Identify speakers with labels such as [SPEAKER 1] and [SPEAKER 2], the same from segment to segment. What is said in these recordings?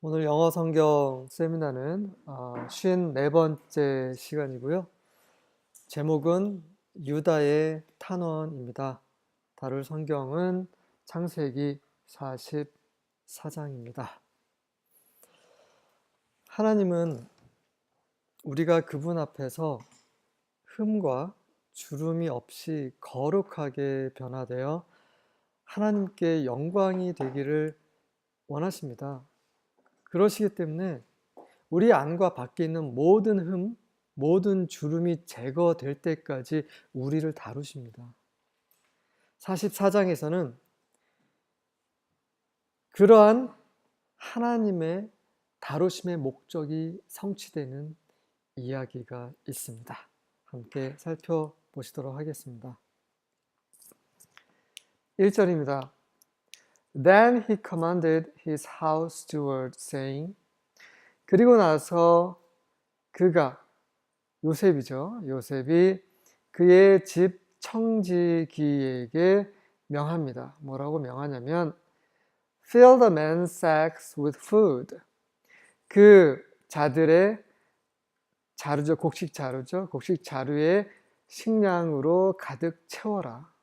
[SPEAKER 1] 오늘 영어 성경 세미나는 54번째 시간이고요. 제목은 유다의 탄원입니다. 다룰 성경은 창세기 44장입니다. 하나님은 우리가 그분 앞에서 흠과 주름이 없이 거룩하게 변화되어 하나님께 영광이 되기를 원하십니다. 그러시기 때문에 우리 안과 밖에 있는 모든 흠, 모든 주름이 제거될 때까지 우리를 다루십니다. 44장에서는 그러한 하나님의 다루심의 목적이 성취되는 이야기가 있습니다. 함께 살펴보시도록 하겠습니다. 1절입니다. Then he commanded his house steward, saying, 그리고 나서 그가, 요셉이죠. 요셉이 그의 집 청지기에게 명합니다. 뭐라고 명하냐면 Fill the men's sacks with food. 그 자들의 자루죠. 곡식 자루죠. 곡식 자루에 식량으로 가득 채워라.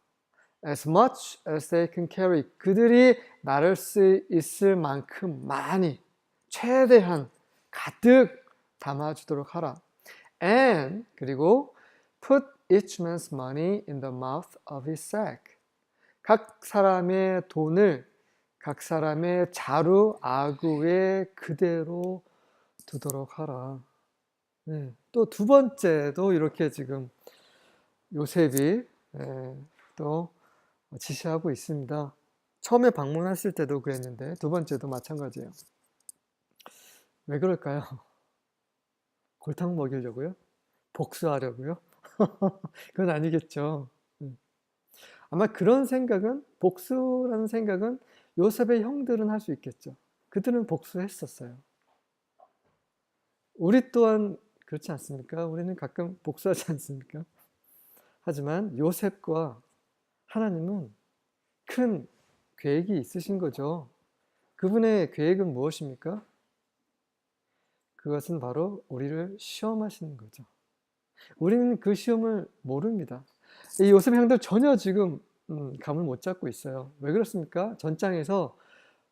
[SPEAKER 1] As much as they can carry. 그들이 나를 수 있을 만큼 많이, 최대한 가득 담아주도록 하라. And 그리고 put each man's money in the mouth of his sack. 각 사람의 돈을 각 사람의 자루 아구에 그대로 두도록 하라. 네, 또 두 번째도 이렇게 지금 요셉이 또 지시하고 있습니다. 처음에 방문했을 때도 그랬는데 두 번째도 마찬가지예요. 왜 그럴까요? 골탕 먹이려고요? 복수하려고요? 그건 아니겠죠. 아마 그런 생각은, 복수라는 생각은 요셉의 형들은 할 수 있겠죠. 그들은 복수했었어요. 우리 또한 그렇지 않습니까? 우리는 가끔 복수하지 않습니까? 하지만 요셉과 하나님은 큰 계획이 있으신 거죠. 그분의 계획은 무엇입니까? 그것은 바로 우리를 시험하시는 거죠. 우리는 그 시험을 모릅니다. 이 요셉 형들 전혀 지금 감을 못 잡고 있어요. 왜 그렇습니까? 전장에서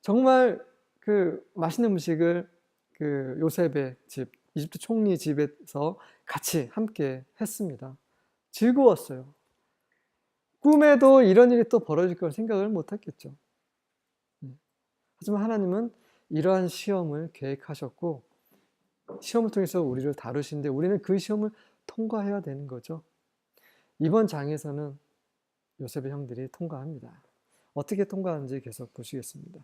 [SPEAKER 1] 정말 그 맛있는 음식을 그 요셉의 집, 이집트 총리 집에서 같이 함께 했습니다. 즐거웠어요. 꿈에도 이런 일이 또 벌어질 걸 생각을 못 했겠죠. 하지만 하나님은 이러한 시험을 계획하셨고 시험을 통해서 우리를 다루시는데 우리는 그 시험을 통과해야 되는 거죠. 이번 장에서는 요셉의 형들이 통과합니다. 어떻게 통과하는지 계속 보시겠습니다.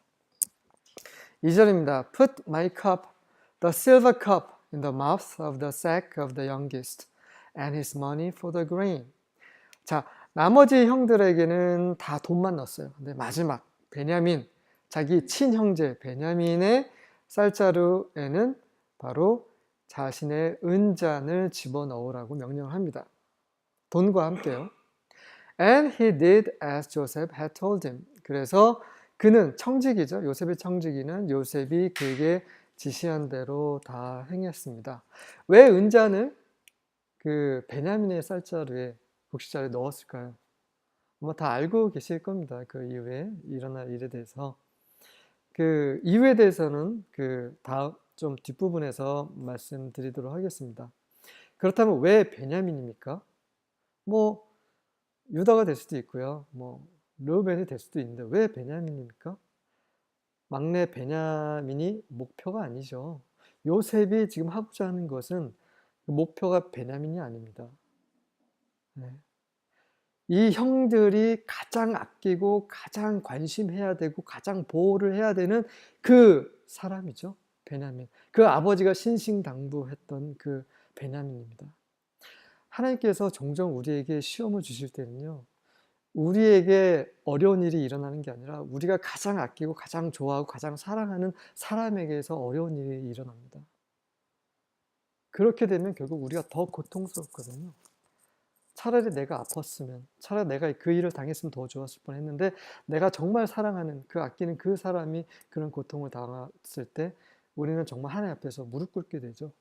[SPEAKER 1] 2절입니다. Put my cup, the silver cup, in the mouth of the sack of the youngest, and his money for the grain. 자, 나머지 형들에게는 다 돈만 넣었어요. 근데 마지막 베냐민, 자기 친형제 베냐민의 쌀자루에는 바로 자신의 은잔을 집어넣으라고 명령을 합니다. 돈과 함께요. And he did as Joseph had told him. 그래서 그는 청지기죠. 요셉의 청지기는 요셉이 그에게 지시한 대로 다 행했습니다. 왜 은잔을 그 베냐민의 쌀자루에 곡식자루에 넣었을까요? 뭐 다 알고 계실 겁니다. 그 이후에 일어날 일에 대해서. 그 이유에 대해서는 그 다음 좀 뒷부분에서 말씀드리도록 하겠습니다. 그렇다면 왜 베냐민입니까? 뭐 유다가 될 수도 있고요. 뭐 르우벤이 될 수도 있는데 왜 베냐민입니까? 막내 베냐민이 목표가 아니죠. 요셉이 지금 하고자 하는 것은 목표가 베냐민이 아닙니다. 네. 이 형들이 가장 아끼고 가장 관심해야 되고 가장 보호를 해야 되는 그 사람이죠. 베냐민. 그 아버지가 신신당부했던 그 베냐민입니다. 하나님께서 종종 우리에게 시험을 주실 때는요. 우리에게 어려운 일이 일어나는 게 아니라 우리가 가장 아끼고 가장 좋아하고 가장 사랑하는 사람에게서 어려운 일이 일어납니다. 그렇게 되면 결국 우리가 더 고통스럽거든요. 차라리 내가 아팠으면, 차라리 내가 그 일을 당했으면 더 좋았을 뻔했는데 내가 정말 사랑하는 그 아끼는 그 사람이 그런 고통을 당했을 때 우리는 정말 하나님 앞에서 무릎 꿇게 되죠.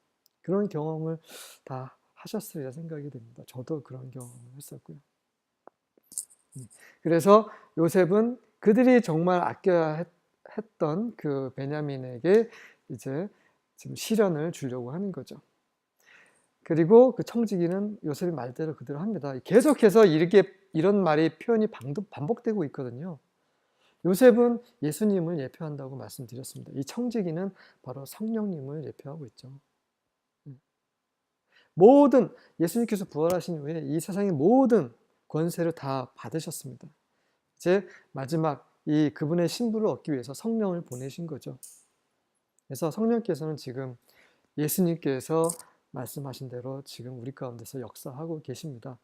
[SPEAKER 1] 그런 경험을 다 하셨으리라 생각이 됩니다. 저도 그런 경험을 했었고요. 그래서 요셉은 그들이 정말 아껴야 했던 그 베냐민에게 이제 지금 시련을 주려고 하는 거죠. 그리고 그 청지기는 요셉의 말대로 그대로 합니다. 계속해서 이런 말이 표현이 반복되고 있거든요. 요셉은 예수님을 예표한다고 말씀드렸습니다. 이 청지기는 바로 성령님을 예표하고 있죠. 모든 예수님께서 부활하신 후에 이 세상의 모든 권세를 다 받으셨습니다. 이제 마지막 이 그분의 신부를 얻기 위해서 성령을 보내신 거죠. 그래서 성령께서는 지금 예수님께서 말씀하신 대로 지금 우리 가운데서 역사하고 계십니다.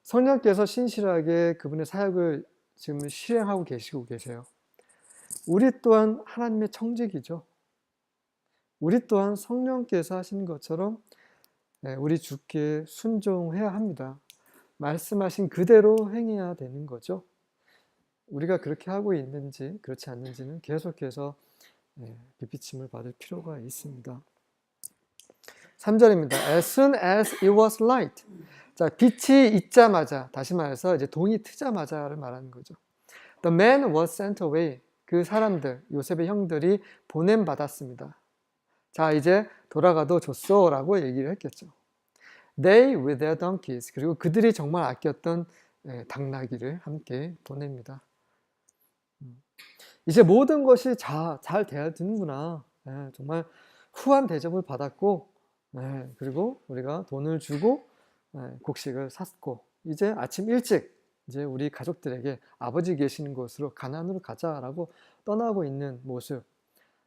[SPEAKER 1] 성령께서 신실하게 그분의 사역을 지금 실행하고 계세요. 우리 또한 하나님의 청직이죠. 우리 또한 성령께서 하시는 것처럼 우리 주께 순종해야 합니다. 말씀하신 그대로 행해야 되는 거죠. 우리가 그렇게 하고 있는지 그렇지 않는지는 계속해서 비피침을 받을 필요가 있습니다. 3절입니다. As soon as it was light. 자, 빛이 있자마자, 다시 말해서 이제 동이 트자마자를 말하는 거죠. The man was sent away. 그 사람들, 요셉의 형들이 보냄받았습니다. 자, 이제 돌아가도 좋소 라고 얘기를 했겠죠. They with their donkeys. 그리고 그들이 정말 아꼈던 당나귀를 함께 보냅니다. 이제 모든 것이 잘 돼야 되는구나. 정말 후한 대접을 받았고, 그리고 우리가 돈을 주고 곡식을 샀고, 이제 아침 일찍 이제 우리 가족들에게 아버지 계시는 곳으로 가나안으로 가자라고 떠나고 있는 모습.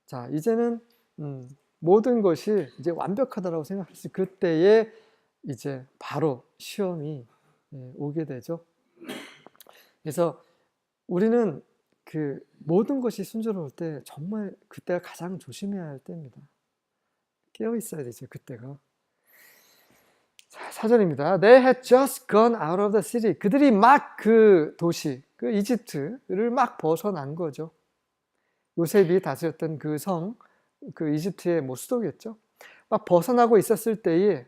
[SPEAKER 1] 자, 이제는 모든 것이 이제 완벽하다라고 생각했을 그때에 이제 바로 시험이 오게 되죠. 그래서 우리는 그 모든 것이 순조로울 때 정말 그때가 가장 조심해야 할 때입니다. 깨어 있어야 되죠, 그때가. 자, 4절입니다. They had just gone out of the city. 그들이 막 그 도시, 그 이집트를 막 벗어난 거죠. 요셉이 다스렸던 그 성, 그 이집트의 뭐 수도겠죠. 막 벗어나고 있었을 때에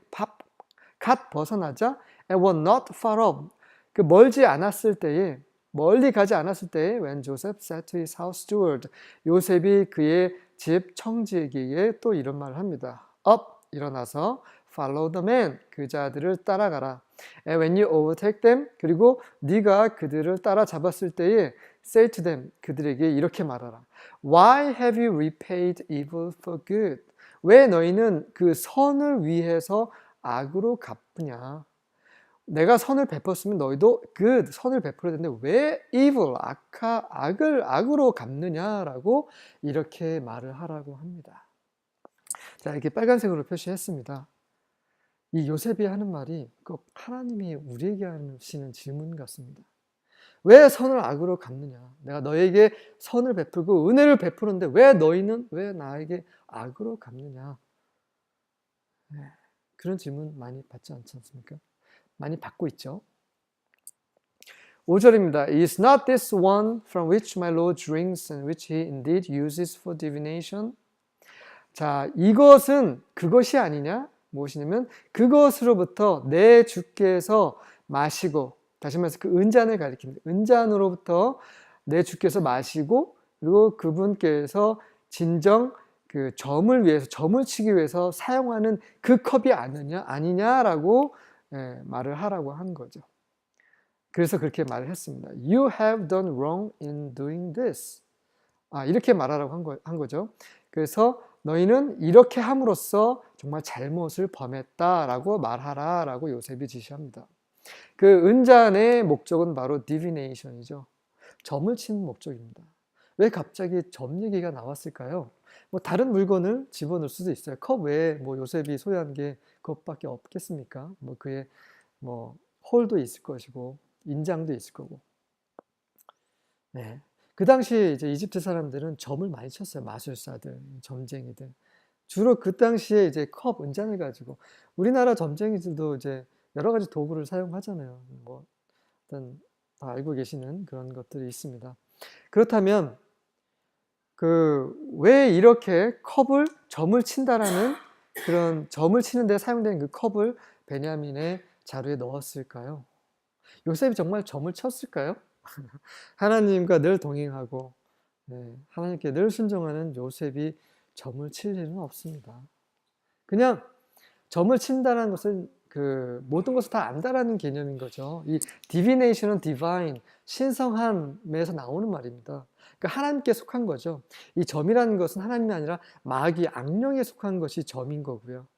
[SPEAKER 1] 갓 벗어나자 and were not far off. 그 멀지 않았을 때에 멀리 가지 않았을 때에 when Joseph said to his house steward. 요셉이 그의 집 청지기에 또 이런 말을 합니다. up 일어나서 follow the man 그 자들을 따라가라. And when you overtake them 그리고 네가 그들을 따라잡았을 때에 say to them 그들에게 이렇게 말하라. Why have you repaid evil for good? 왜 너희는 그 선을 위해서 악으로 갚으냐? 내가 선을 베풀었으면 너희도 good 선을 베풀어야 되는데 왜 evil 악으로 갚느냐라고 이렇게 말을 하라고 합니다. 자, 이렇게 빨간색으로 표시했습니다. 이 요셉이 하는 말이 꼭 하나님이 우리에게 하시는 질문 같습니다. 왜 선을 악으로 갚느냐? 내가 너에게 선을 베풀고 은혜를 베푸는데 왜 나에게 악으로 갚느냐? 그런 질문 많이 받지 않지 않습니까? 많이 받고 있죠. 5절입니다. Is not this one from which my Lord drinks and which he indeed uses for divination? 자, 이것은 그것이 아니냐? 무엇이냐면 그것으로부터 내 주께서 마시고, 다시 말해서 그 은잔을 가리킵니다. 은잔으로부터 내 주께서 마시고, 그리고 그분께서 진정 그 점을 치기 위해서 사용하는 그 컵이 아니냐라고 말을 하라고 한 거죠. 그래서 그렇게 말을 했습니다. You have done wrong in doing this. 이렇게 말하라고 한 거죠. 그래서 너희는 이렇게 함으로써 정말 잘못을 범했다라고 말하라라고 요셉이 지시합니다. 그 은잔의 목적은 바로 divination이죠. 점을 치는 목적입니다. 왜 갑자기 점 얘기가 나왔을까요? 뭐 다른 물건을 집어넣을 수도 있어요. 컵 외에 뭐 요셉이 소유한 게 그것밖에 없겠습니까? 뭐 그의 뭐 홀도 있을 것이고 인장도 있을 거고. 네. 그 당시에 이제 이집트 사람들은 점을 많이 쳤어요. 마술사들, 점쟁이들. 주로 그 당시에 이제 컵, 은잔을 가지고 우리나라 점쟁이들도 이제 여러 가지 도구를 사용하잖아요. 뭐 일단 다 알고 계시는 그런 것들이 있습니다. 그렇다면 왜 이렇게 컵을 점을 친다라는 그런 점을 치는 데 사용되는 그 컵을 베냐민의 자루에 넣었을까요? 요셉이 정말 점을 쳤을까요? 하나님과 늘 동행하고 하나님께 늘 순종하는 요셉이 점을 칠 일은 없습니다. 그냥 점을 친다는 것은 그 모든 것을 다 안다라는 개념인 거죠. 이 divination은 divine, 신성함에서 나오는 말입니다. 그러니까 하나님께 속한 거죠. 이 점이라는 것은 하나님이 아니라 마귀, 악령에 속한 것이 점인 거고요.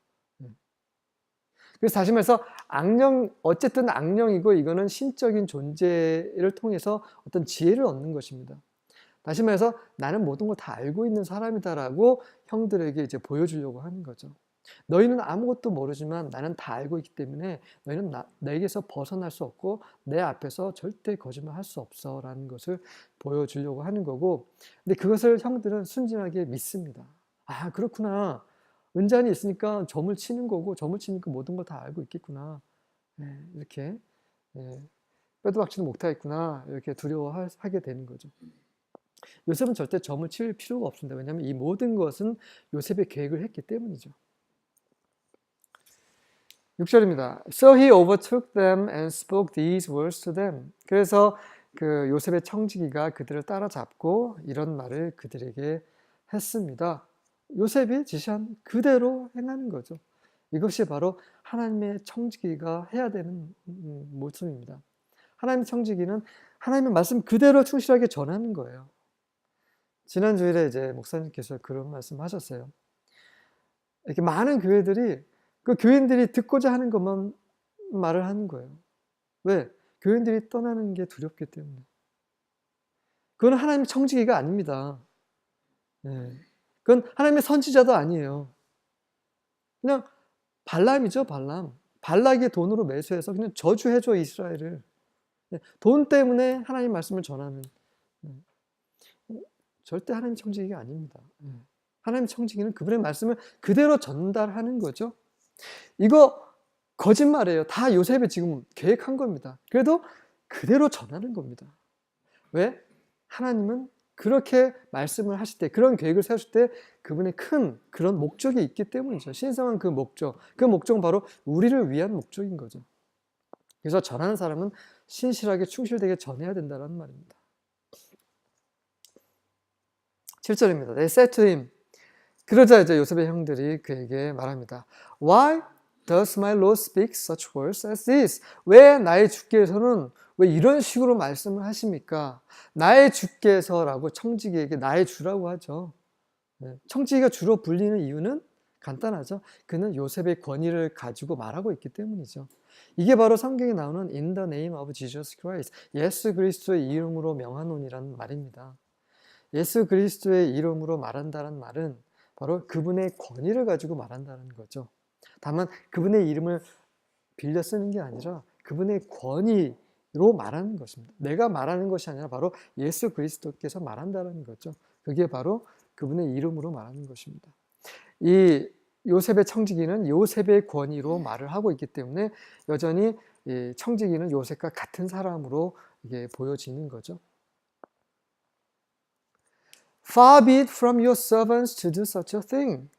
[SPEAKER 1] 그래서 다시 말해서 어쨌든 악령이고 이거는 신적인 존재를 통해서 어떤 지혜를 얻는 것입니다. 다시 말해서 나는 모든 걸 다 알고 있는 사람이다라고 형들에게 이제 보여주려고 하는 거죠. 너희는 아무것도 모르지만 나는 다 알고 있기 때문에 너희는 내게서 벗어날 수 없고 내 앞에서 절대 거짓말 할 수 없어 라는 것을 보여주려고 하는 거고, 근데 그것을 형들은 순진하게 믿습니다. 아, 그렇구나. 은잔이 있으니까 점을 치는 거고 점을 치니까 모든 걸 다 알고 있겠구나. 이렇게 빼도 박지도 못하겠구나. 이렇게 두려워하게 되는 거죠. 요셉은 절대 점을 칠 필요가 없습니다. 왜냐하면 이 모든 것은 요셉의 계획을 했기 때문이죠. 6절입니다. So he overtook them and spoke these words to them. 그래서 그 요셉의 청지기가 그들을 따라잡고 이런 말을 그들에게 했습니다. 요셉이 지시한 그대로 행하는 거죠. 이것이 바로 하나님의 청지기가 해야 되는 모습입니다. 하나님의 청지기는 하나님의 말씀 그대로 충실하게 전하는 거예요. 지난 주일에 이제 목사님께서 그런 말씀 하셨어요. 이렇게 많은 교회들이 그 교인들이 듣고자 하는 것만 말을 하는 거예요. 왜? 교인들이 떠나는 게 두렵기 때문에. 그건 하나님의 청지기가 아닙니다. 그건 하나님의 선지자도 아니에요. 그냥 발람이죠, 발람. 발락의 돈으로 매수해서 그냥 저주해줘, 이스라엘을. 돈 때문에 하나님 말씀을 전하는. 절대 하나님 청지기가 아닙니다. 하나님 청지기는 그분의 말씀을 그대로 전달하는 거죠. 이거 거짓말이에요. 다 요셉이 지금 계획한 겁니다. 그래도 그대로 전하는 겁니다. 왜? 하나님은 그렇게 말씀을 하실 때, 그런 계획을 세우실 때 그분의 큰 그런 목적이 있기 때문이죠. 신성한 그 목적. 그 목적은 바로 우리를 위한 목적인 거죠. 그래서 전하는 사람은 신실하게 충실되게 전해야 된다는 말입니다. 7절입니다. They said to him. 그러자 이제 요셉의 형들이 그에게 말합니다. Why does my Lord speak such words as this? 왜 나의 주께서는 왜 이런 식으로 말씀을 하십니까? 나의 주께서라고 청지기에게 나의 주라고 하죠. 청지기가 주로 불리는 이유는 간단하죠. 그는 요셉의 권위를 가지고 말하고 있기 때문이죠. 이게 바로 성경에 나오는 In the name of Jesus Christ, 예수 그리스도의 이름으로 명하노니라는 말입니다. 예수 그리스도의 이름으로 말한다는 말은 바로 그분의 권위를 가지고 말한다는 거죠. 다만 그분의 이름을 빌려 쓰는 게 아니라 그분의 권위로 말하는 것입니다. 내가 말하는 것이 아니라 바로 예수 그리스도께서 말한다는 거죠. 그게 바로 그분의 이름으로 말하는 것입니다. 이 요셉의 청지기는 요셉의 권위로 말을 하고 있기 때문에 여전히 이 청지기는 요셉과 같은 사람으로 이게 보여지는 거죠. Far be it from your servants to do such a thing.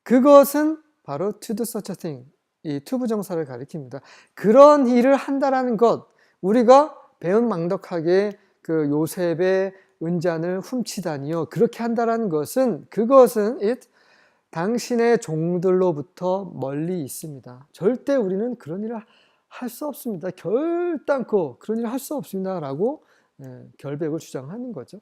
[SPEAKER 1] 그것은 바로 to do such a thing. 이 투부정사를 가리킵니다. 그런 일을 한다라는 것. 우리가 배은망덕하게 그 요셉의 은잔을 훔치다니요. 그렇게 한다라는 것은 그것은 it 당신의 종들로부터 멀리 있습니다. 절대 우리는 그런 일을 할 수 없습니다. 결단코 그런 일을 할 수 없습니다. 라고 결백을 주장하는 거죠.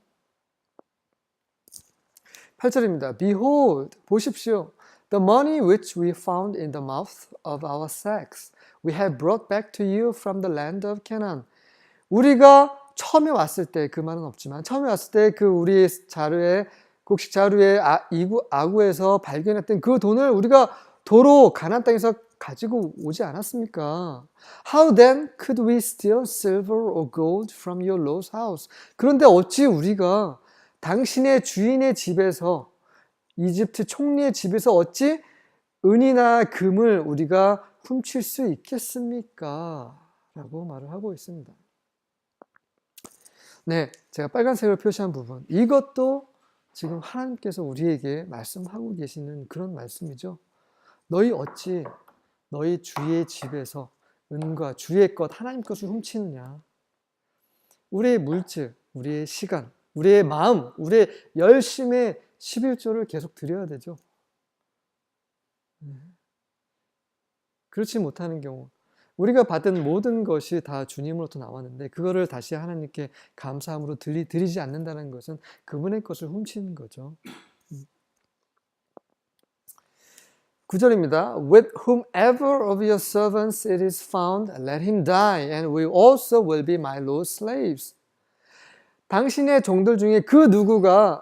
[SPEAKER 1] 8절입니다. Behold, 보십시오. The money which we found in the mouth of our sacks, we have brought back to you from the land of Canaan. 우리가 처음에 왔을 때, 그 말은 없지만, 처음에 왔을 때 그 우리 자루에, 곡식 자루에 아구에서 발견했던 그 돈을 우리가 도로 가나안 땅에서 가지고 오지 않았습니까? How then could we steal silver or gold from your Lord's house? 그런데 어찌 우리가 당신의 주인의 집에서, 이집트 총리의 집에서 어찌 은이나 금을 우리가 훔칠 수 있겠습니까? 라고 말을 하고 있습니다. 네, 제가 빨간색으로 표시한 부분, 이것도 지금 하나님께서 우리에게 말씀하고 계시는 그런 말씀이죠. 너희 어찌 너희 주의 집에서 은과 주의 것 하나님 것을 훔치느냐. 우리의 물질, 우리의 시간, 우리의 마음, 우리의 열심의 11조를 계속 드려야 되죠. 그렇지 못하는 경우 우리가 받은 모든 것이 다 주님으로부터 나왔는데 그거를 다시 하나님께 감사함으로 드리지 않는다는 것은 그분의 것을 훔치는 거죠. 9절입니다. With whomever of your servants it is found, let him die, and we also will be my Lord's slaves. 당신의 종들 중에 그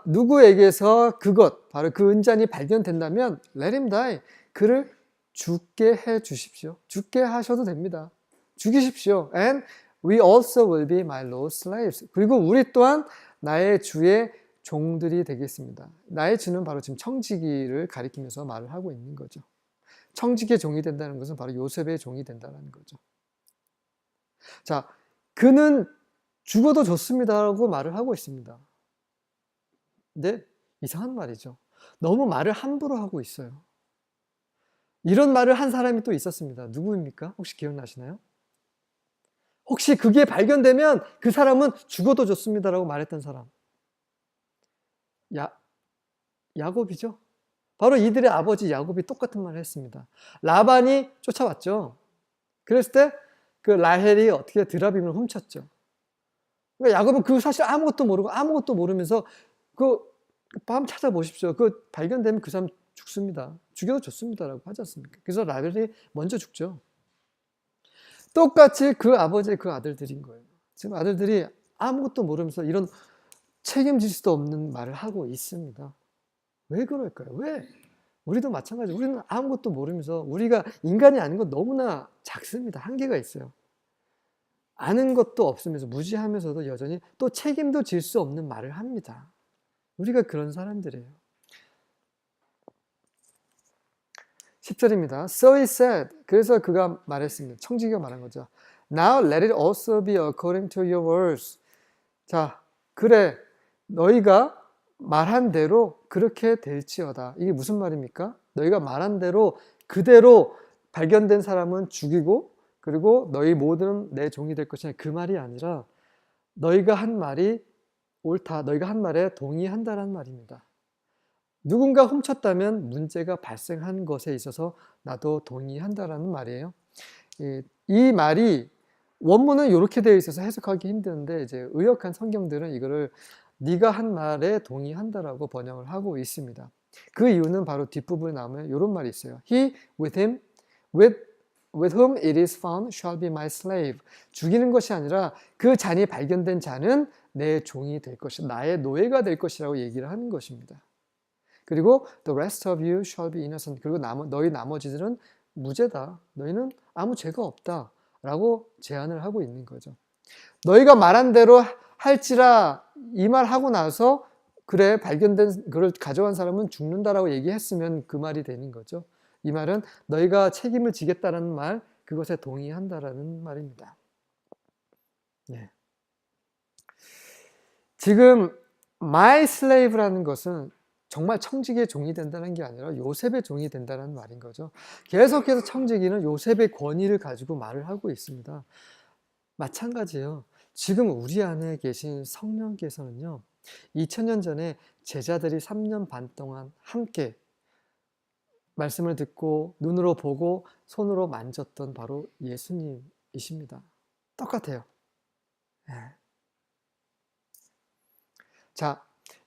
[SPEAKER 1] 누구에게서 그것, 바로 그 은잔이 발견된다면 let him die, 그를 죽게 해 주십시오. 죽게 하셔도 됩니다. 죽이십시오. And we also will be my Lord's slaves. 그리고 우리 또한 나의 주의 종들이 되겠습니다. 나의 주는 바로 지금 청지기를 가리키면서 말을 하고 있는 거죠. 청지기의 종이 된다는 것은 바로 요셉의 종이 된다는 거죠. 자, 그는 죽어도 좋습니다라고 말을 하고 있습니다. 근데 이상한 말이죠. 너무 말을 함부로 하고 있어요. 이런 말을 한 사람이 또 있었습니다. 누구입니까? 혹시 기억나시나요? 혹시 그게 발견되면 그 사람은 죽어도 좋습니다라고 말했던 사람. 야곱이죠. 바로 이들의 아버지 야곱이 똑같은 말을 했습니다. 라반이 쫓아왔죠. 그랬을 때 그 라헬이 어떻게 드라빔을 훔쳤죠. 그러니까 야곱은 그 사실 아무것도 모르고 아무것도 모르면서 그 밤 찾아보십시오. 그 발견되면 그 사람 죽습니다. 죽여도 좋습니다라고 하지 않습니까? 그래서 라헬이 먼저 죽죠. 똑같이 그 아버지의 그 아들들인 거예요. 지금 아들들이 아무것도 모르면서 이런 책임질 수도 없는 말을 하고 있습니다. 왜 그럴까요? 왜? 우리도 마찬가지. 우리는 아무것도 모르면서 우리가 인간이 아닌 건 너무나 작습니다. 한계가 있어요. 아는 것도 없으면서 무지하면서도 여전히 또 책임도 질 수 없는 말을 합니다. 우리가 그런 사람들이에요. 10절입니다. So he said, 그래서 그가 말했습니다. 청지기가 말한 거죠. Now let it also be according to your words. 자, 그래, 너희가 말한 대로 그렇게 될지어다. 이게 무슨 말입니까? 너희가 말한 대로 그대로 발견된 사람은 죽이고 그리고 너희 모든 내 종이 될 것이냐, 그 말이 아니라 너희가 한 말이 옳다, 너희가 한 말에 동의한다는 말입니다. 누군가 훔쳤다면 문제가 발생한 것에 있어서 나도 동의한다라는 말이에요. 이 말이 원문은 이렇게 되어 있어서 해석하기 힘드는데 이제 의역한 성경들은 이거를 네가 한 말에 동의한다라고 번역을 하고 있습니다. 그 이유는 바로 뒷부분에 나오면 이런 말이 있어요. He with whom it is found shall be my slave. 죽이는 것이 아니라 그 잔이 발견된 자는 내 종이 될 것이다. 나의 노예가 될 것이라고 얘기를 하는 것입니다. 그리고 the rest of you shall be innocent. 그리고 너희 나머지들은 무죄다. 너희는 아무 죄가 없다. 라고 제안을 하고 있는 거죠. 너희가 말한 대로 할지라 이 말 하고 나서 그래 발견된 그걸 가져간 사람은 죽는다라고 얘기했으면 그 말이 되는 거죠. 이 말은 너희가 책임을 지겠다는 말, 그것에 동의한다라는 말입니다. 네. 지금 my slave라는 것은 정말 청지기의 종이 된다는 게 아니라 요셉의 종이 된다는 말인 거죠. 계속해서 청지기는 요셉의 권위를 가지고 말을 하고 있습니다. 마찬가지예요. 지금 우리 안에 계신 성령께서는요, 2000년 전에 제자들이 3년 반 동안 함께 말씀을 듣고 눈으로 보고 손으로 만졌던 바로 예수님이십니다. 똑같아요. 네. 자,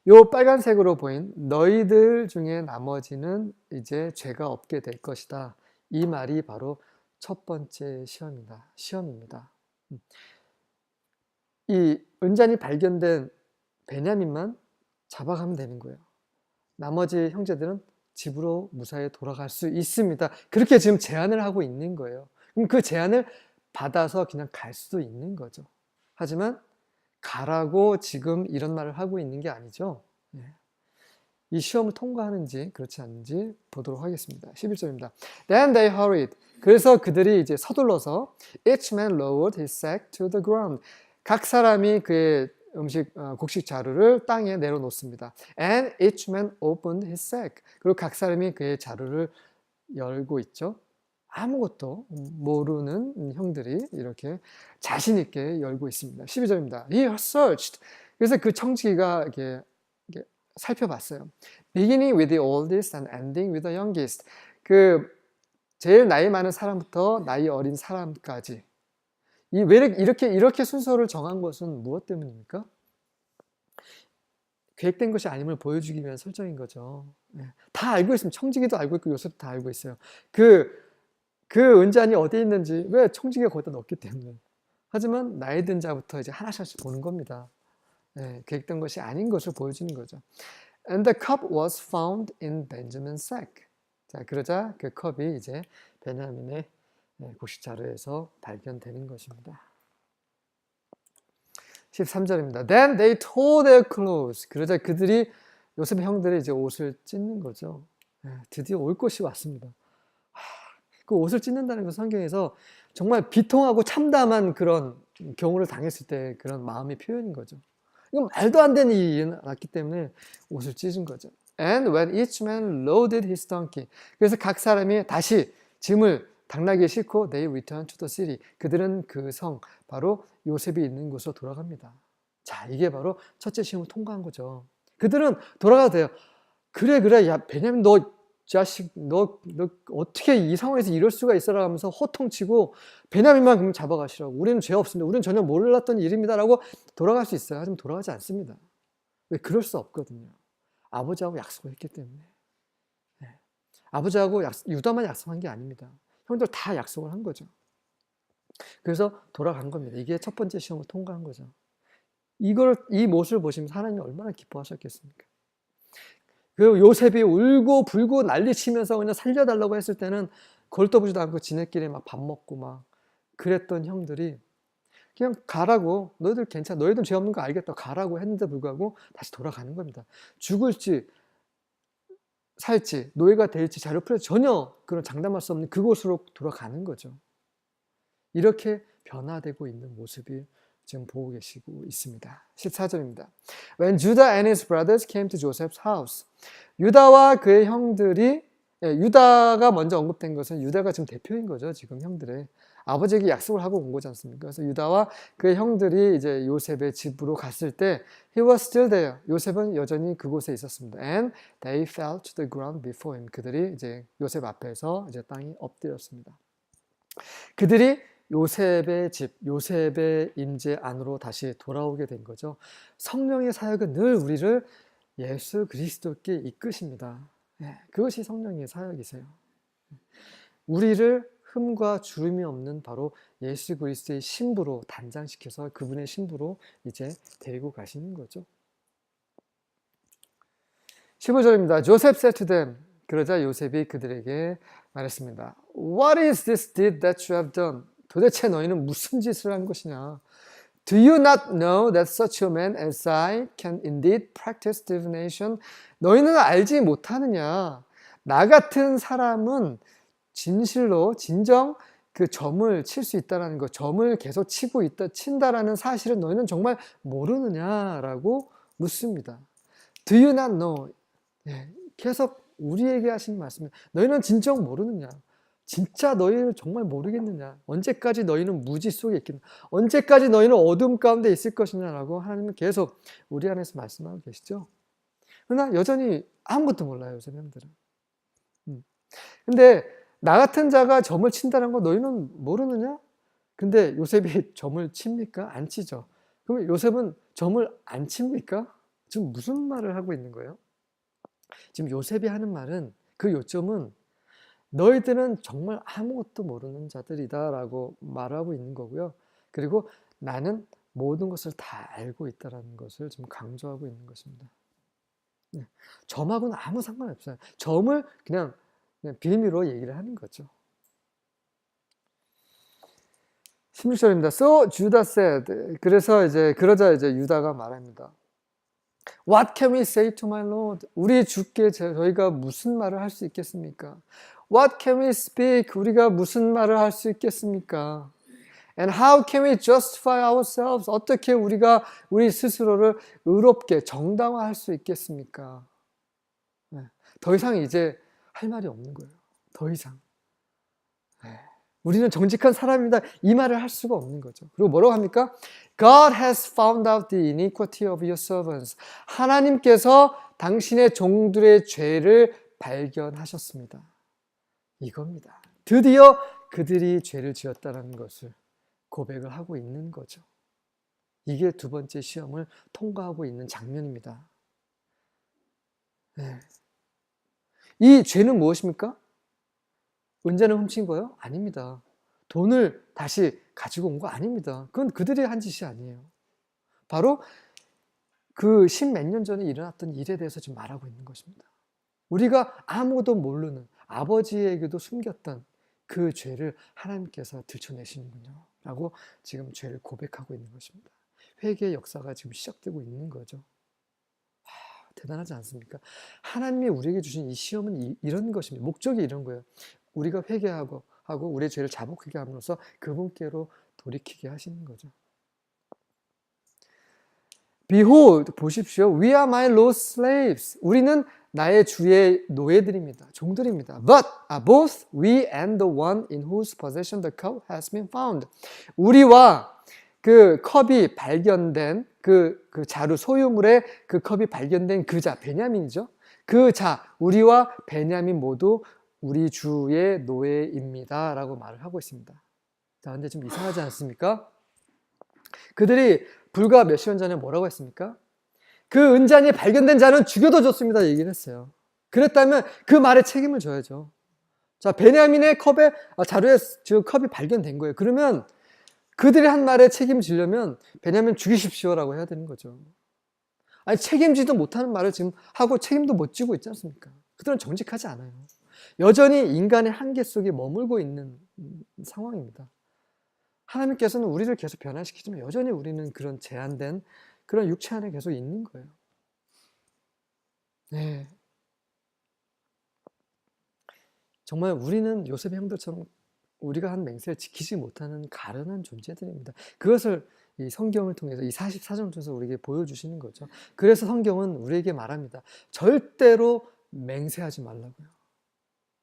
[SPEAKER 1] 요 빨간색으로 보인 너희들 중에 나머지는 이제 죄가 없게 될 것이다. 이 말이 바로 첫 번째 시험입니다. 이 은잔이 발견된 베냐민만 잡아가면 되는 거예요. 나머지 형제들은 집으로 무사히 돌아갈 수 있습니다. 그렇게 지금 제안을 하고 있는 거예요. 그럼 그 제안을 받아서 그냥 갈 수도 있는 거죠. 하지만 가라고 지금 이런 말을 하고 있는 게 아니죠. 이 시험을 통과하는지 그렇지 않은지 보도록 하겠습니다. 11절입니다. Then they hurried. 그래서 그들이 이제 서둘러서 Each man lowered his sack to the ground. 각 사람이 그의 곡식 자루를 땅에 내려놓습니다. And each man opened his sack. 그리고 각 사람이 그의 자루를 열고 있죠. 아무것도 모르는 형들이 이렇게 자신 있게 열고 있습니다. 12절입니다. He searched. 그래서 그 청지기가 이렇게 살펴봤어요. Beginning with the oldest and ending with the youngest. 그 제일 나이 많은 사람부터 나이 어린 사람까지. 왜 이렇게 순서를 정한 것은 무엇 때문입니까? 계획된 것이 아님을 보여주기 위한 설정인 거죠. 다 알고 있습니다. 청지기도 알고 있고 요셉도 다 알고 있어요. 그 은잔이 어디에 있는지 왜 청지기가 거기다 넣었기 때문에. 하지만 나이 든 자부터 이제 하나씩 보는 겁니다. 계획된 것이 아닌 것을 보여주는 거죠. And the cup was found in Benjamin's sack. 자, 그러자 그 컵이 이제 베냐민의 곡식 자루에서 발견되는 것입니다. 13절입니다. Then they tore their clothes. 그러자 요셉의 형들이 이제 옷을 찢는 거죠. 드디어 올 것이 왔습니다. 그 옷을 찢는다는 건 성경에서 정말 비통하고 참담한 그런 경우를 당했을 때 그런 마음의 표현인 거죠. 이건 말도 안 되는 일이 났기 때문에 옷을 찢은 거죠. And when each man loaded his donkey. 그래서 각 사람이 다시 짐을 당나귀에 싣고 they returned to the city. 그들은 그 성, 바로 요셉이 있는 곳으로 돌아갑니다. 자, 이게 바로 첫째 시험을 통과한 거죠. 그들은 돌아가도 돼요. 그래, 야, 베냐민 너 자식, 너 어떻게 이 상황에서 이럴 수가 있어라 하면서 호통치고 베냐민만 그럼 잡아가시라고. 우리는 죄 없습니다. 우리는 전혀 몰랐던 일입니다라고 돌아갈 수 있어요. 하지만 돌아가지 않습니다. 왜? 그럴 수 없거든요. 아버지하고 약속을 했기 때문에. 아버지하고 유다만 약속한 게 아닙니다. 형들 다 약속을 한 거죠. 그래서 돌아간 겁니다. 이게 첫 번째 시험을 통과한 거죠. 이 모습을 보시면서 하나님이 얼마나 기뻐하셨겠습니까? 그 요셉이 울고 불고 난리치면서 그냥 살려달라고 했을 때는 걸떠보지도 않고 지네끼리 막 밥 먹고 막 그랬던 형들이 그냥 가라고, 너희들 괜찮아, 너희들 죄 없는 거 알겠다, 가라고 했는데 불구하고 다시 돌아가는 겁니다. 죽을지 살지 노예가 될지 자료 풀어서 전혀 그런 장담할 수 없는 그곳으로 돌아가는 거죠. 이렇게 변화되고 있는 모습이 지금 보고 계시고 있습니다. 14절입니다. When Judah and his brothers came to Joseph's house. 유다와 그의 형들이, 유다가 먼저 언급된 것은 유다가 지금 대표인 거죠. 지금 형들의 아버지에게 약속을 하고 온 거지 않습니까? 그래서 유다와 그의 형들이 이제 요셉의 집으로 갔을 때 he was still there. 요셉은 여전히 그곳에 있었습니다. And they fell to the ground before him. 그들이 이제 요셉 앞에서 이제 땅에 엎드렸습니다. 그들이 요셉의 집, 요셉의 임재 안으로 다시 돌아오게 된 거죠. 성령의 사역은 늘 우리를 예수 그리스도께 이끄십니다. 그것이 성령의 사역이세요. 우리를 흠과 주름이 없는 바로 예수 그리스도의 신부로 단장시켜서 그분의 신부로 이제 데리고 가시는 거죠. 15절입니다. Joseph said to them. 그러자 요셉이 그들에게 말했습니다. What is this deed that you have done? 도대체 너희는 무슨 짓을 한 것이냐? Do you not know that such a man as I can indeed practice divination? 너희는 알지 못하느냐? 나 같은 사람은 진실로 진정 그 점을 칠 수 있다는 것, 점을 계속 친다라는 사실을 너희는 정말 모르느냐라고 묻습니다. Do you not know? 계속 우리에게 하신 말씀입니다. 너희는 진정 모르느냐? 진짜 너희는 정말 모르겠느냐? 언제까지 너희는 무지 속에 있겠느냐? 언제까지 너희는 어둠 가운데 있을 것이냐라고 하나님은 계속 우리 안에서 말씀하고 계시죠. 그러나 여전히 아무것도 몰라요, 요새 형들은. 근데 나 같은 자가 점을 친다는 거 너희는 모르느냐? 근데 요셉이 점을 칩니까? 안 치죠. 그럼 요셉은 점을 안 칩니까? 지금 무슨 말을 하고 있는 거예요? 지금 요셉이 하는 말은 그 요점은 너희들은 정말 아무것도 모르는 자들이다 라고 말하고 있는 거고요. 그리고 나는 모든 것을 다 알고 있다는 것을 좀 강조하고 있는 것입니다. 점하고는 아무 상관이 없어요. 점을 그냥 빌미로 얘기를 하는 거죠. 16절입니다. So Judah said. 그러자 이제 유다가 말합니다. What can we say to my Lord? 우리 주께 저희가 무슨 말을 할 수 있겠습니까? What can we speak? 우리가 무슨 말을 할 수 있겠습니까? And how can we justify ourselves? 어떻게 우리가 우리 스스로를 의롭게 정당화할 수 있겠습니까? 네. 더 이상 이제 할 말이 없는 거예요. 더 이상. 네. 우리는 정직한 사람입니다. 이 말을 할 수가 없는 거죠. 그리고 뭐라고 합니까? God has found out the iniquity of your servants. 하나님께서 당신의 종들의 죄를 발견하셨습니다. 이겁니다. 드디어 그들이 죄를 지었다는 것을 고백을 하고 있는 거죠. 이게 두 번째 시험을 통과하고 있는 장면입니다. 네. 이 죄는 무엇입니까? 은자는 훔친 거요? 아닙니다. 돈을 다시 가지고 온 거 아닙니다. 그건 그들이 한 짓이 아니에요. 바로 그 10몇 년 전에 일어났던 일에 대해서 지금 말하고 있는 것입니다. 우리가 아무도 모르는 아버지에게도 숨겼던 그 죄를 하나님께서 들춰내시는군요. 라고 지금 죄를 고백하고 있는 것입니다. 회개의 역사가 지금 시작되고 있는 거죠. 대단하지 않습니까? 하나님이 우리에게 주신 이 시험은 이런 것입니다. 목적이 이런 거예요. 우리가 회개하고 우리의 죄를 자복하게 함으로써 그분께로 돌이키게 하시는 거죠. Behold, 보십시오. We are my Lord's slaves. 우리는 나의 주의 노예들입니다. 종들입니다. But both we and the one in whose possession the cup has been found. 우리와 그 컵이 발견된 그 자루 소유물의 그 컵이 발견된 그 자, 베냐민이죠. 그 자, 우리와 베냐민 모두 우리 주의 노예입니다. 라고 말을 하고 있습니다. 자, 근데 좀 이상하지 않습니까? 그들이 불과 몇 시간 전에 뭐라고 했습니까? 그 은잔이 발견된 자는 죽여도 좋습니다. 얘기를 했어요. 그랬다면 그 말에 책임을 져야죠. 자, 베냐민의 자루에 컵이 발견된 거예요. 그러면 그들이 한 말에 책임지려면 베냐민 죽이십시오라고 해야 되는 거죠. 아니, 책임지도 못하는 말을 지금 하고 책임도 못 지고 있지 않습니까? 그들은 정직하지 않아요. 여전히 인간의 한계 속에 머물고 있는 상황입니다. 하나님께서는 우리를 계속 변화시키지만 여전히 우리는 그런 제한된 그런 육체 안에 계속 있는 거예요. 네. 정말 우리는 요셉의 형들처럼 우리가 한 맹세를 지키지 못하는 가련한 존재들입니다. 그것을 이 성경을 통해서 이 44장을 통해서 우리에게 보여주시는 거죠. 그래서 성경은 우리에게 말합니다. 절대로 맹세하지 말라고요.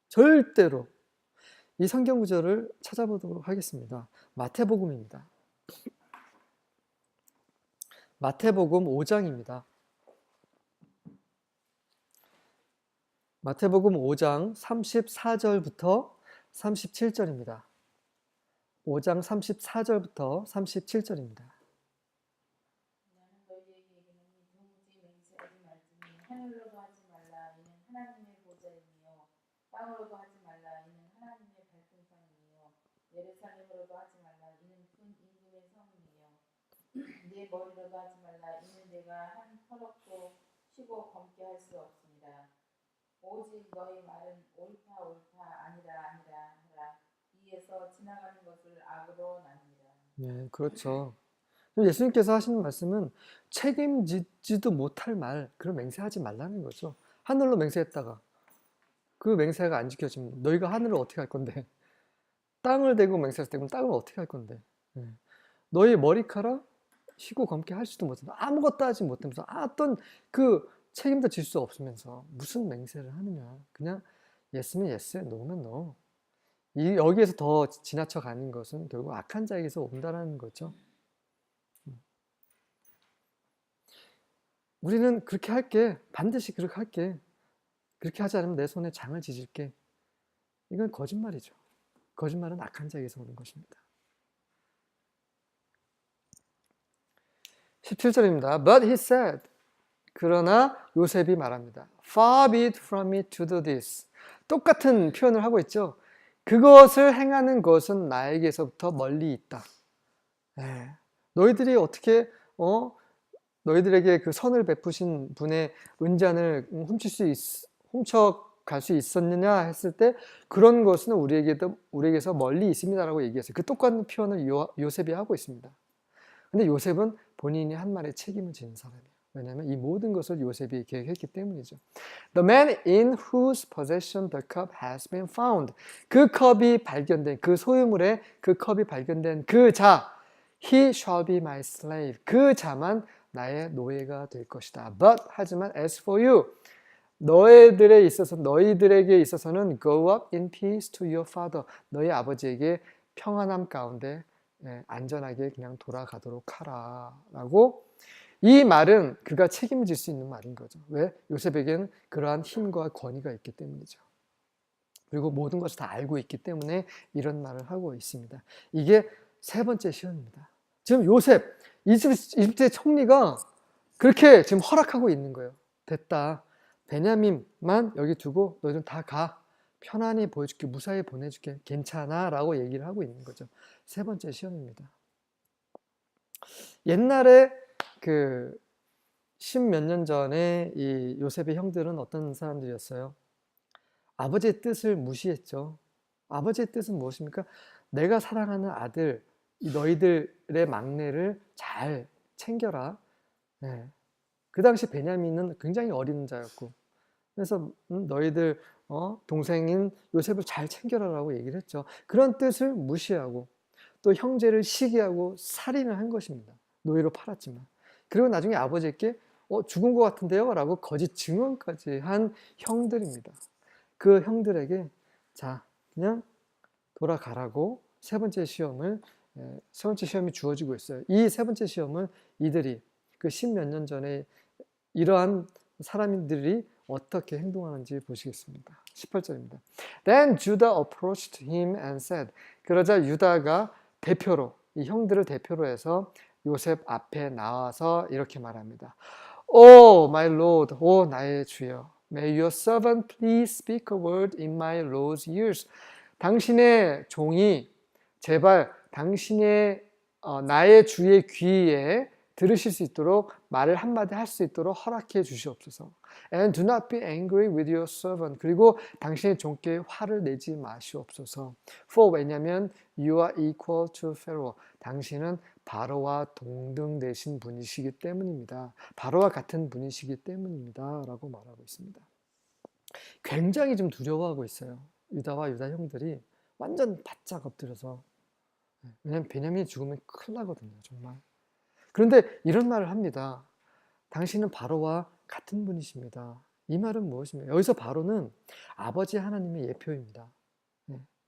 [SPEAKER 1] 절대로. 이 성경 구절을 찾아보도록 하겠습니다. 마태복음입니다. 마태복음 5장입니다. 마태복음 5장 34절부터 37절입니다. 5장 34절부터 37절입니다.
[SPEAKER 2] 나는 너희에게 이르노니 도무지 맹세하지 말지니 하늘로도 하지 말라 이는 하나님의 보좌이며 땅으로도 하지 말라 이는 하나님의 발등상이며 예루살렘으로도 하지 말라 이는 큰 임금의 성이며 네 머리로도 하지 말라 이는 내가 한 터럭도 쉬고 검게 할 수 없습니다. 오직 너희 말은 옳다 아니라 하라. 이에서 지나가는 것을 악으로 나누니라.
[SPEAKER 1] 네, 그렇죠. 예수님께서 하시는 말씀은 책임지지도 못할 말, 그런 맹세하지 말라는 거죠. 하늘로 맹세했다가 그 맹세가 안 지켜지면 너희가 하늘을 어떻게 할 건데? 땅을 대고 맹세했을 때 그럼 땅을 어떻게 할 건데? 네. 너희 머리카락 쉬고 검게 할 수도 못하면서 아무것도 하지 못하면서 어떤 그 책임도 질 수 없으면서 무슨 맹세를 하느냐? 그냥 예스면 예스, 노면 노. 여기에서 더 지나쳐 가는 것은 결국 악한 자에게서 온다라는 거죠. 우리는 그렇게 할게. 반드시 그렇게 할게. 그렇게 하지 않으면 내 손에 장을 지질게. 이건 거짓말이죠. 거짓말은 악한 자에게서 오는 것입니다. 17절입니다. But he said, 그러나 요셉이 말합니다. Far be it from me to do this. 똑같은 표현을 하고 있죠. 그것을 행하는 것은 나에게서부터 멀리 있다. 네. 너희들이 어떻게 너희들에게 그 선을 베푸신 분의 은잔을 훔쳐갈 수 있었느냐 했을 때 그런 것은 우리에게서 멀리 있습니다라고 얘기했어요. 그 똑같은 표현을 요셉이 하고 있습니다. 근데 요셉은 본인이 한 말에 책임을 지는 사람이에요. 왜냐하면 이 모든 것을 요셉이 계획했기 때문이죠. The man in whose possession the cup has been found. 그 컵이 발견된, 그 소유물에 그 컵이 발견된 그 자, he shall be my slave. 그 자만 나의 노예가 될 것이다. But 하지만 as for you, 너희들에게 있어서는 go up in peace to your father. 너희 아버지에게 평안함 가운데 안전하게 그냥 돌아가도록 하라. 라고 이 말은 그가 책임질 수 있는 말인 거죠. 왜? 요셉에게는 그러한 힘과 권위가 있기 때문이죠. 그리고 모든 것을 다 알고 있기 때문에 이런 말을 하고 있습니다. 이게 세 번째 시험입니다. 지금 요셉, 이집트의 총리가 그렇게 지금 허락하고 있는 거예요. 됐다. 베냐민만 여기 두고 너희들 다 가. 편안히 보여줄게. 무사히 보내줄게. 괜찮아. 라고 얘기를 하고 있는 거죠. 세 번째 시험입니다. 옛날에 그 10몇 년 전에 이 요셉의 형들은 어떤 사람들이었어요? 아버지의 뜻을 무시했죠. 아버지의 뜻은 무엇입니까? 내가 사랑하는 아들, 너희들의 막내를 잘 챙겨라. 네. 그 당시 베냐민은 굉장히 어린 자였고, 그래서 너희들 동생인 요셉을 잘 챙겨라라고 얘기를 했죠. 그런 뜻을 무시하고 또 형제를 시기하고 살인을 한 것입니다. 노예로 팔았지만. 그리고 나중에 아버지께 죽은 것 같은데요? 라고 거짓 증언까지 한 형들입니다. 그 형들에게 자, 그냥 돌아가라고 세 번째 시험이 주어지고 있어요. 이 세 번째 시험을 이들이 그 10몇 년 전에 이러한 사람들이 어떻게 행동하는지 보시겠습니다. 18절입니다. Then Judah approached him and said. 그러자 유다가 대표로, 이 형들을 대표로 해서 요셉 앞에 나와서 이렇게 말합니다. Oh, my Lord, 나의 주여. May your servant please speak a word in my Lord's ears. 당신의 종이 제발 당신의 나의 주의 귀에 들으실 수 있도록 말을 한마디 할 수 있도록 허락해 주시옵소서. And do not be angry with your servant. 그리고 당신의 종께 화를 내지 마시옵소서. For 왜냐하면 you are equal to Pharaoh. 당신은 바로와 동등되신 분이시기 때문입니다. 바로와 같은 분이시기 때문입니다. 라고 말하고 있습니다. 굉장히 좀 두려워하고 있어요. 유다와 유다 형들이 완전 바짝 엎드려서. 왜냐하면 베냐민이 죽으면 큰일 나거든요. 정말. 그런데 이런 말을 합니다. 당신은 바로와 같은 분이십니다. 이 말은 무엇입니까? 여기서 바로는 아버지 하나님의 예표입니다.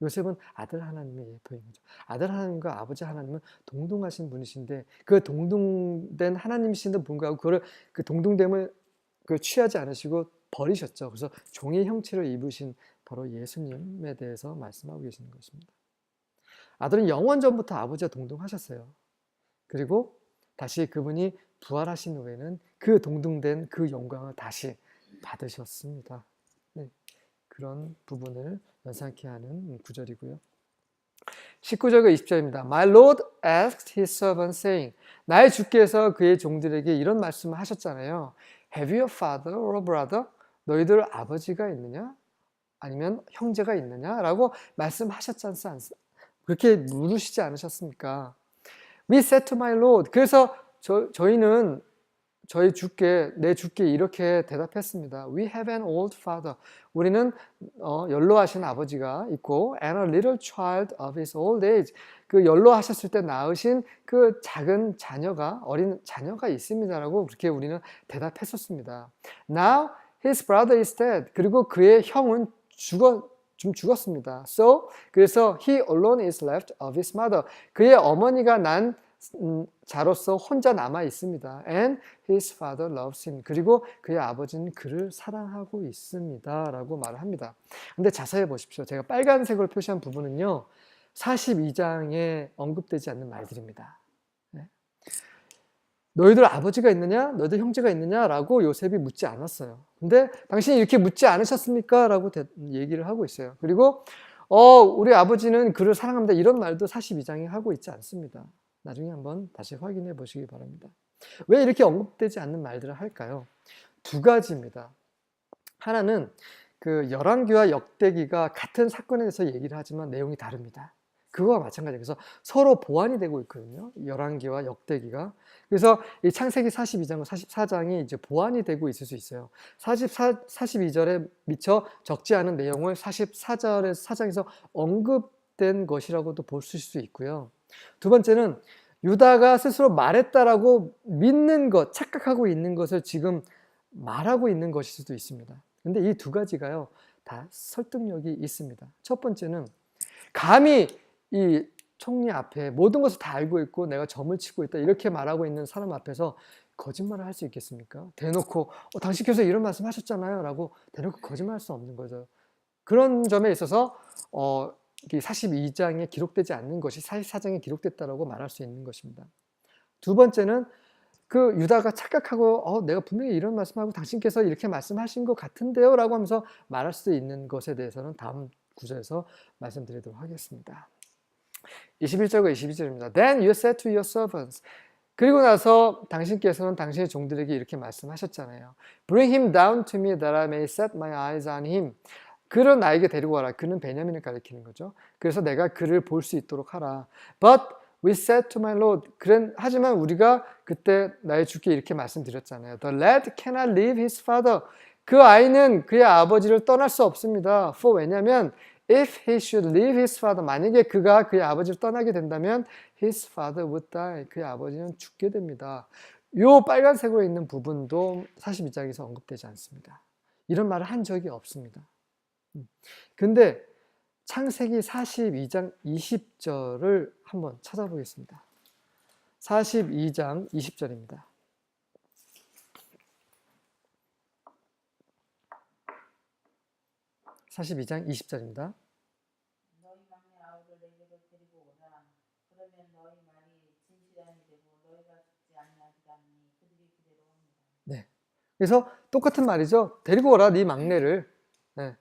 [SPEAKER 1] 요셉은 아들 하나님의 예표인 거죠. 아들 하나님과 아버지 하나님은 동등하신 분이신데 그 동등된 하나님이신데 불구하고 그 동등됨을 취하지 않으시고 버리셨죠. 그래서 종의 형체를 입으신 바로 예수님에 대해서 말씀하고 계시는 것입니다. 아들은 영원 전부터 아버지와 동등하셨어요. 그리고 다시 그분이 부활하신 후에는 그 동등된 그 영광을 다시 받으셨습니다. 네, 그런 부분을 연상케 하는 구절이고요. 19절과 20절입니다. My Lord asked his servant saying, 나의 주께서 그의 종들에게 이런 말씀을 하셨잖아요. Have you a father or a brother? 너희들 아버지가 있느냐? 아니면 형제가 있느냐? 라고 말씀하셨지 않습니까? 그렇게 물으시지 않으셨습니까? We said to my Lord. 그래서 저희는 내 주께 이렇게 대답했습니다. We have an old father. 우리는 연로하신 아버지가 있고 and a little child of his old age. 그 연로하셨을 때 낳으신 그 작은 자녀가 어린 자녀가 있습니다라고 그렇게 우리는 대답했었습니다. Now his brother is dead. 그리고 그의 형은 죽었습니다. 그래서 he alone is left of his mother. 그의 어머니가 난 자로서 혼자 남아 있습니다. And his father loves him. 그리고 그의 아버지는 그를 사랑하고 있습니다. 라고 말을 합니다. 근데 자세히 보십시오. 제가 빨간색으로 표시한 부분은요. 42장에 언급되지 않는 말들입니다. 네. 너희들 아버지가 있느냐? 너희들 형제가 있느냐? 라고 요셉이 묻지 않았어요. 근데 당신이 이렇게 묻지 않으셨습니까? 라고 얘기를 하고 있어요. 그리고 우리 아버지는 그를 사랑합니다. 이런 말도 42장에 하고 있지 않습니다. 나중에 한번 다시 확인해 보시기 바랍니다. 왜 이렇게 언급되지 않는 말들을 할까요? 두 가지입니다. 하나는 그 열왕기와 역대기가 같은 사건에 대해서 얘기를 하지만 내용이 다릅니다. 그거와 마찬가지예요. 그래서 서로 보완이 되고 있거든요. 열왕기와 역대기가. 그래서 이 창세기 42장과 44장이 이제 보완이 되고 있을 수 있어요. 42절에 미처 적지 않은 내용을 44절에서 4장에서 언급된 것이라고도 볼 수 있고요. 두 번째는 유다가 스스로 말했다라고 믿는 것, 착각하고 있는 것을 지금 말하고 있는 것일 수도 있습니다. 근데 이 두 가지가요, 다 설득력이 있습니다. 첫 번째는 감히 이 총리 앞에 모든 것을 다 알고 있고 내가 점을 치고 있다 이렇게 말하고 있는 사람 앞에서 거짓말을 할 수 있겠습니까? 대놓고 당신께서 이런 말씀 하셨잖아요 라고 대놓고 거짓말할 수 없는 거죠. 그런 점에 있어서 42장에 기록되지 않는 것이 44장에 기록됐다라고 말할 수 있는 것입니다. 두 번째는 그 유다가 착각하고 내가 분명히 이런 말씀하고 당신께서 이렇게 말씀하신 것 같은데요 라고 하면서 말할 수 있는 것에 대해서는 다음 구절에서 말씀드리도록 하겠습니다. 21절과 22절입니다. Then you said to your servants. 그리고 나서 당신께서는 당신의 종들에게 이렇게 말씀하셨잖아요. Bring him down to me that I may set my eyes on him. 그를 나에게 데리고 와라. 그는 베냐민을 가리키는 거죠. 그래서 내가 그를 볼 수 있도록 하라. But we said to my Lord. 하지만 우리가 그때 나의 주께 이렇게 말씀드렸잖아요. The lad cannot leave his father. 그 아이는 그의 아버지를 떠날 수 없습니다. For 왜냐하면 if he should leave his father, 만약에 그가 그의 아버지를 떠나게 된다면 his father would die. 그의 아버지는 죽게 됩니다. 이 빨간색으로 있는 부분도 42장에서 언급되지 않습니다. 이런 말을 한 적이 없습니다. 근데 창세기 42장 20절을 한번 찾아보겠습니다. 42장 20절입니다. 42장 20절입니다.
[SPEAKER 2] 너희 막내 아우를 내게로 데리고 오라. 그러면 너희 말이 진실함이 되고 너희가 죽지 아니하리라니 그들이 그대로 합니다.
[SPEAKER 1] 네. 그래서 똑같은 말이죠. 데리고 오라 네 막내를. 네.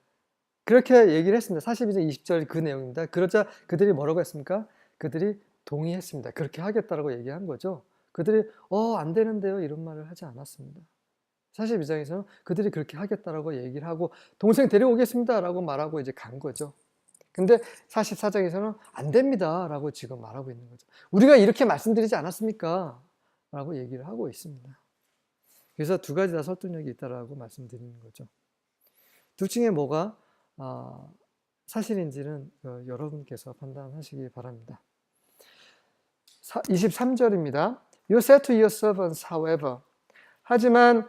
[SPEAKER 1] 그렇게 얘기를 했습니다. 42장 20절 그 내용입니다. 그러자 그들이 뭐라고 했습니까? 그들이 동의했습니다. 그렇게 하겠다라고 얘기한 거죠. 그들이 안 되는데요 이런 말을 하지 않았습니다. 42장에서는 그들이 그렇게 하겠다라고 얘기를 하고 동생 데려오겠습니다 라고 말하고 이제 간 거죠. 근데 44장에서는 안 됩니다 라고 지금 말하고 있는 거죠. 우리가 이렇게 말씀드리지 않았습니까? 라고 얘기를 하고 있습니다. 그래서 두 가지 다 설득력이 있다라고 말씀드리는 거죠. 둘 중에 뭐가 사실인지는 여러분께서 판단하시기 바랍니다. 23절입니다. You said to your servants, however. 하지만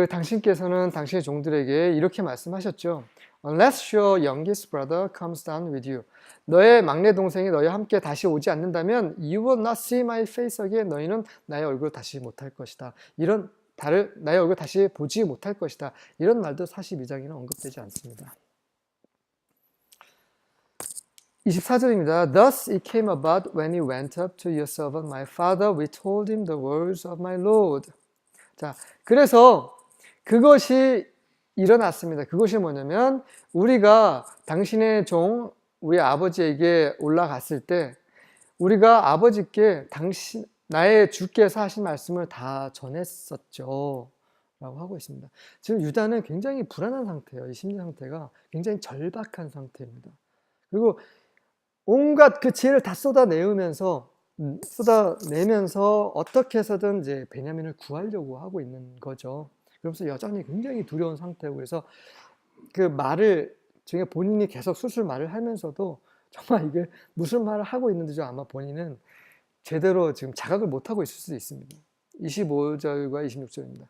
[SPEAKER 1] 당신께서는 당신의 종들에게 이렇게 말씀하셨죠. Unless your youngest brother comes down with you. 너의 막내 동생이 너희와 함께 다시 오지 않는다면 You will not see my face again. 너희는 나의 얼굴을 다시 못할 것이다. 나의 얼굴을 다시 보지 못할 것이다. 이런 말도 42장에는 언급되지 않습니다. 24절입니다. Thus it came about when he went up to your servant my father, we told him the words of my Lord. 자, 그래서 그것이 일어났습니다. 그것이 뭐냐면 우리가 당신의 종 우리 아버지에게 올라갔을 때 우리가 아버지께 나의 주께서 하신 말씀을 다 전했었죠 라고 하고 있습니다. 지금 유다는 굉장히 불안한 상태예요. 이 심리 상태가 굉장히 절박한 상태입니다. 그리고 온갖 그 지혜를 다 쏟아내면서 어떻게 해서든 이제 베냐민을 구하려고 하고 있는 거죠. 그러면서 여전히 굉장히 두려운 상태고, 그래서 그 말을 지금 본인이 계속 술술 말을 하면서도 정말 이게 무슨 말을 하고 있는지죠. 아마 본인은 제대로 지금 자각을 못하고 있을 수도 있습니다. 25절과 26절입니다.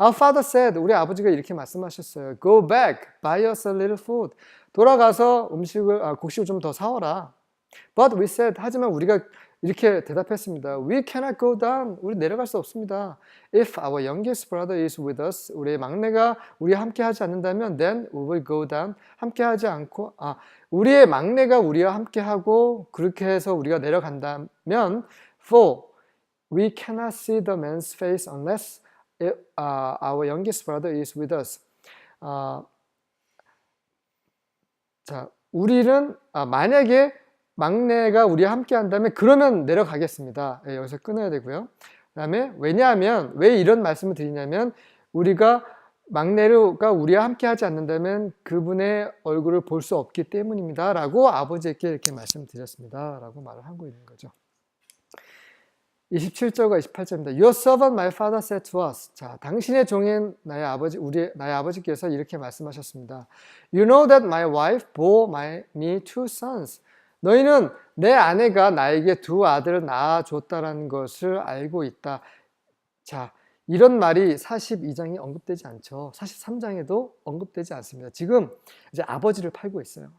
[SPEAKER 1] Our father said, 우리 아버지가 이렇게 말씀하셨어요. Go back, buy us a little food. 돌아가서 곡식을 좀 더 사오라. But we said, 하지만 우리가 이렇게 대답했습니다. We cannot go down. 우리 내려갈 수 없습니다. If our youngest brother is with us, 우리의 막내가 우리와 함께 하지 않는다면, then we will go down. 함께 하지 않고, 우리의 막내가 우리와 함께 하고, 그렇게 해서 우리가 내려간다면, for we cannot see the man's face unless our youngest brother is with us. 자, 우리는 만약에 막내가 우리와 함께 한다면 그러면 내려가겠습니다. 네, 여기서 끊어야 되고요. 그 다음에 왜냐하면 왜 이런 말씀을 드리냐면 우리가 막내가 우리와 함께 하지 않는다면 그분의 얼굴을 볼 수 없기 때문입니다. 라고 아버지께 이렇게 말씀드렸습니다. 라고 말을 하고 있는 거죠. 27절과 28절입니다. Your servant my father said to us. 자, 당신의 종인 나의 아버지께서 이렇게 말씀하셨습니다. You know that my wife bore me two sons. 너희는 내 아내가 나에게 두 아들을 낳아줬다라는 것을 알고 있다. 자, 이런 말이 42장에 언급되지 않죠. 43장에도 언급되지 않습니다. 지금 이제 아버지를 팔고 있어요.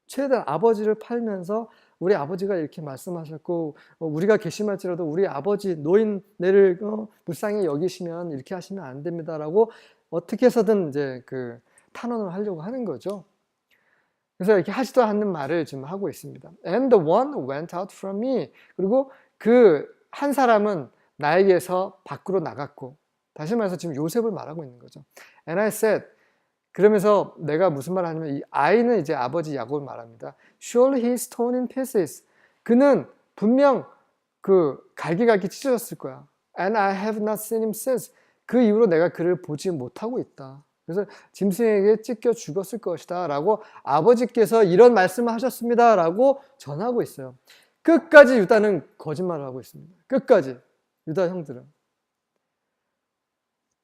[SPEAKER 1] 최대한 아버지를 팔면서 우리 아버지가 이렇게 말씀하셨고 우리가 괘씸할지라도 우리 아버지 노인네를 불쌍히 여기시면 이렇게 하시면 안 됩니다라고 어떻게 해서든 이제 그 탄원을 하려고 하는 거죠. 그래서 이렇게 하지도 않는 말을 지금 하고 있습니다. And the one went out from me. 그리고 그 한 사람은 나에게서 밖으로 나갔고, 다시 말해서 지금 요셉을 말하고 있는 거죠. And I said, 그러면서 내가 무슨 말을 하냐면 이 아이는 이제 아버지 야곱을 말합니다. Surely he is torn in pieces. 그는 분명 그 갈기갈기 찢어졌을 거야. And I have not seen him since. 그 이후로 내가 그를 보지 못하고 있다. 그래서 짐승에게 찢겨 죽었을 것이다 라고 아버지께서 이런 말씀을 하셨습니다 라고 전하고 있어요. 끝까지 유다는 거짓말을 하고 있습니다. 끝까지 유다 형들은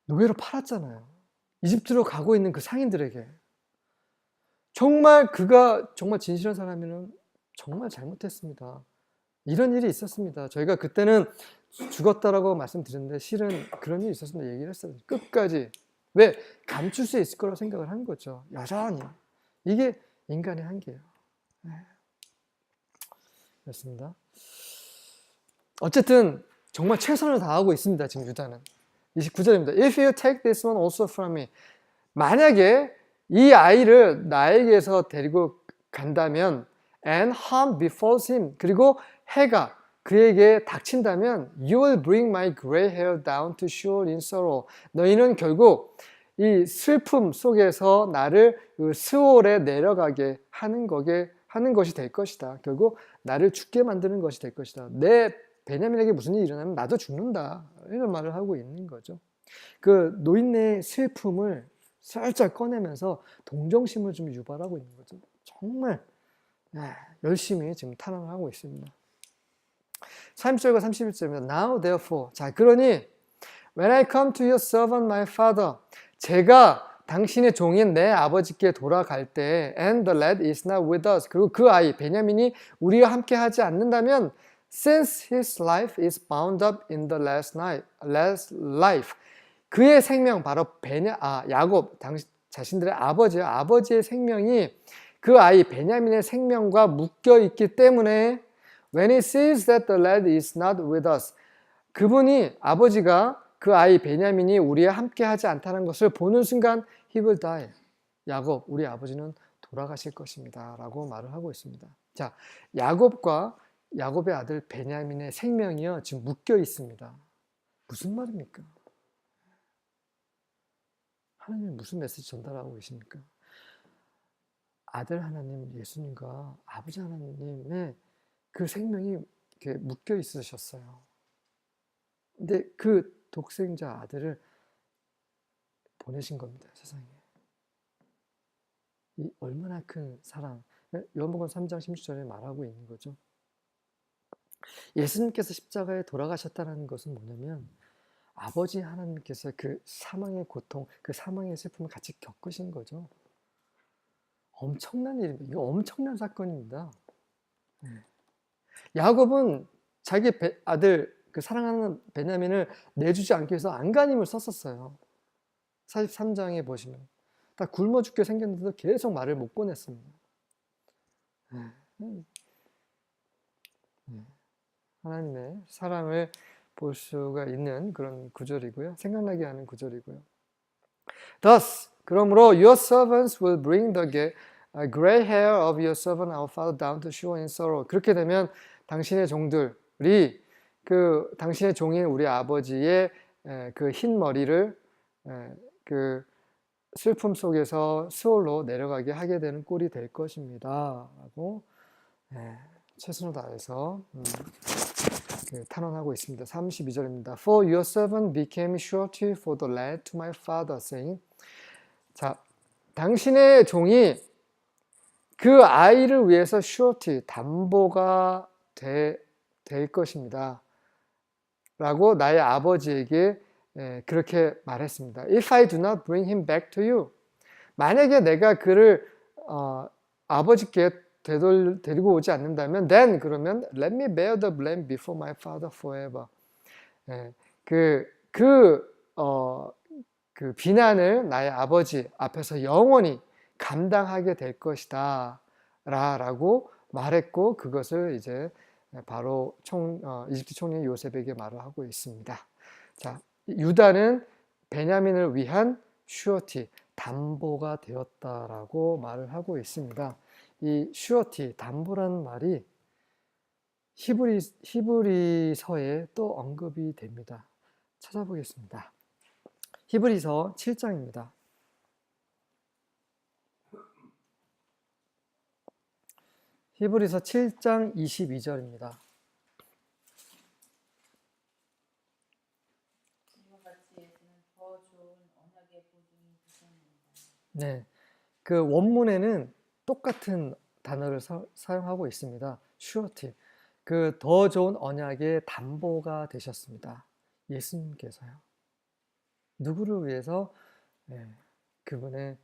[SPEAKER 1] 노예로 팔았잖아요. 이집트로 가고 있는 그 상인들에게. 정말 그가 정말 진실한 사람이면 정말 잘못했습니다. 이런 일이 있었습니다. 저희가 그때는 죽었다라고 말씀드렸는데 실은 그런 일이 있었습니다. 얘기를 했어요. 끝까지. 왜? 감출 수 있을 거라고 생각을 한 거죠. 여전히. 이게 인간의 한계예요. 그렇습니다. 어쨌든 정말 최선을 다하고 있습니다. 지금 유다는. 29절입니다. If you take this one also from me. 만약에 이 아이를 나에게서 데리고 간다면 and harm befalls him. 그리고 해가 그에게 닥친다면 you will bring my gray hair down to Sheol in sorrow. 너희는 결국 이 슬픔 속에서 나를 그 스올에 내려가게 하는 것이 될 것이다. 결국 나를 죽게 만드는 것이 될 것이다. 내 베냐민에게 무슨 일이 일어나면 나도 죽는다. 이런 말을 하고 있는 거죠. 그 노인네의 슬픔을 살짝 꺼내면서 동정심을 좀 유발하고 있는 거죠. 정말 열심히 지금 탄원을 하고 있습니다. 30절과 31절입니다. Now therefore. 자, 그러니 when I come to your servant my father. 제가 당신의 종인 내 아버지께 돌아갈 때 and the lad is not with us. 그리고 그 아이 베냐민이 우리와 함께 하지 않는다면 since his life is bound up in the last life. 그의 생명 바로 야곱 자신들의 아버지의 생명이 그 아이 베냐민의 생명과 묶여 있기 때문에 when he sees that the lad is not with us. 아버지가 그 아이 베냐민이 우리와 함께 하지 않다는 것을 보는 순간 he will die. 우리 아버지는 돌아가실 것입니다. 라고 말을 하고 있습니다. 자, 야곱의 아들 베냐민의 생명이요 지금 묶여 있습니다. 무슨 말입니까? 하나님이 무슨 메시지 전달하고 계십니까? 아들 하나님 예수님과 아버지 하나님의 그 생명이 이렇게 묶여 있으셨어요. 근데 그 독생자 아들을 보내신 겁니다. 세상에. 이 얼마나 큰 사랑. 요한복음 3장 16절에 말하고 있는 거죠. 예수님께서 십자가에 돌아가셨다는 것은 뭐냐면 아버지 하나님께서 그 사망의 고통, 그 사망의 슬픔을 같이 겪으신 거죠. 엄청난 일입니다. 이거 엄청난 사건입니다. 야곱은 자기 아들, 그 사랑하는 베냐민을 내주지 않기 위해서 안간힘을 썼었어요. 43장에 보시면 다 굶어 죽게 생겼는데도 계속 말을 못 꺼냈습니다. 하나님의 사랑을 볼 수가 있는 그런 구절이고요. 생각나게 하는 구절이고요. Thus, 그러므로 your servants will bring the gray hair of your servant our father down to Sheol in sorrow. 그렇게 되면 당신의 종들이 그 당신의 종인 우리 아버지의 그 흰 머리를 그 슬픔 속에서 스올로 내려가게 하게 되는 꼴이 될 것입니다. 라고 최선을 다해서 탄원하고 있습니다. 32절입니다. For your servant became surety for the lad to my father, saying. 자, 당신의 종이 그 아이를 위해서 surety, 담보가 될 것입니다. 라고 나의 아버지에게 그렇게 말했습니다. If I do not bring him back to you. 만약에 내가 그를 아버지께 데리고 오지 않는다면 then 그러면 let me bear the blame before my father forever. 그 비난을 나의 아버지 앞에서 영원히 감당하게 될 것이다 라고 말했고, 그것을 이제 바로 이집트 총리 요셉에게 말을 하고 있습니다. 자, 유다는 베냐민을 위한 슈어티, 담보가 되었다라고 말을 하고 있습니다. 이 슈어티, 담보라는 말이 히브리서에 또 언급이 됩니다. 찾아보겠습니다. 히브리서 7장입니다. 히브리서 7장 22절입니다. 네, 그 원문에는 똑같은 단어를 사용하고 있습니다. surety, 그 더 좋은 언약의 담보가 되셨습니다. 예수님께서요. 누구를 위해서? 그분의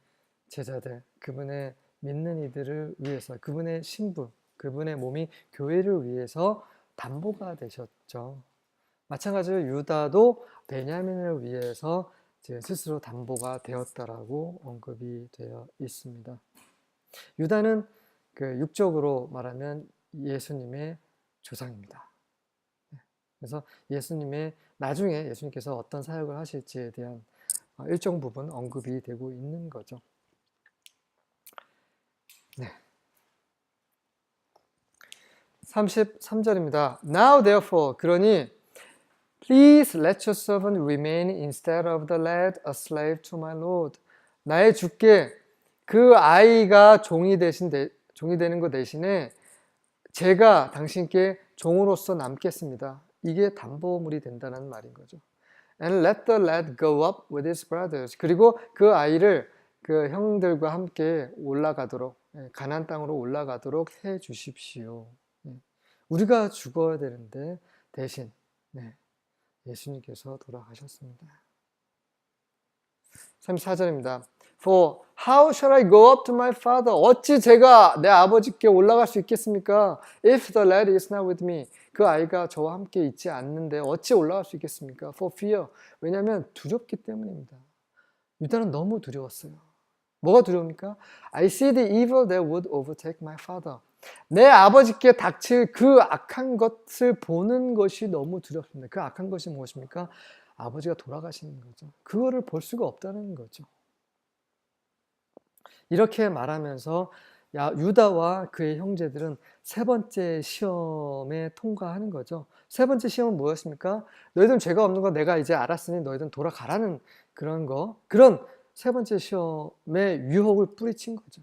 [SPEAKER 1] 제자들, 그분의 믿는 이들을 위해서, 그분의 신부, 그분의 몸이 교회를 위해서 담보가 되셨죠. 마찬가지로 유다도 베냐민을 위해서 스스로 담보가 되었다라고 언급이 되어 있습니다. 유다는 그 육적으로 말하면 예수님의 조상입니다. 그래서 나중에 예수님께서 어떤 사역을 하실지에 대한 일정 부분 언급이 되고 있는 거죠. 네. 33절입니다. Now therefore, 그러니 Please let your servant remain instead of the lad a slave to my lord. 나의 주께 그 아이가 종이 되는 것 대신에 제가 당신께 종으로서 남겠습니다. 이게 담보물이 된다는 말인 거죠. And let the lad go up with his brothers. 그리고 그 아이를 그 형들과 함께 올라가도록, 가나안 땅으로 올라가도록 해 주십시오. 우리가 죽어야 되는데 대신 예수님께서 돌아가셨습니다. 34절입니다. For how shall I go up to my father? 어찌 제가 내 아버지께 올라갈 수 있겠습니까? If the lad is not with me. 그 아이가 저와 함께 있지 않는데 어찌 올라갈 수 있겠습니까? For fear. 왜냐하면 두렵기 때문입니다. 유다는 너무 두려웠어요. 뭐가 두려웁니까? I see the evil that would overtake my father. 내 아버지께 닥칠 그 악한 것을 보는 것이 너무 두렵습니다. 그 악한 것이 무엇입니까? 아버지가 돌아가시는 거죠. 그거를 볼 수가 없다는 거죠. 이렇게 말하면서 유다와 그의 형제들은 세 번째 시험에 통과하는 거죠. 세 번째 시험은 무엇입니까? 너희들은 죄가 없는 거 내가 이제 알았으니 너희들은 돌아가라는 그런 세 번째 시험에 유혹을 뿌리친 거죠.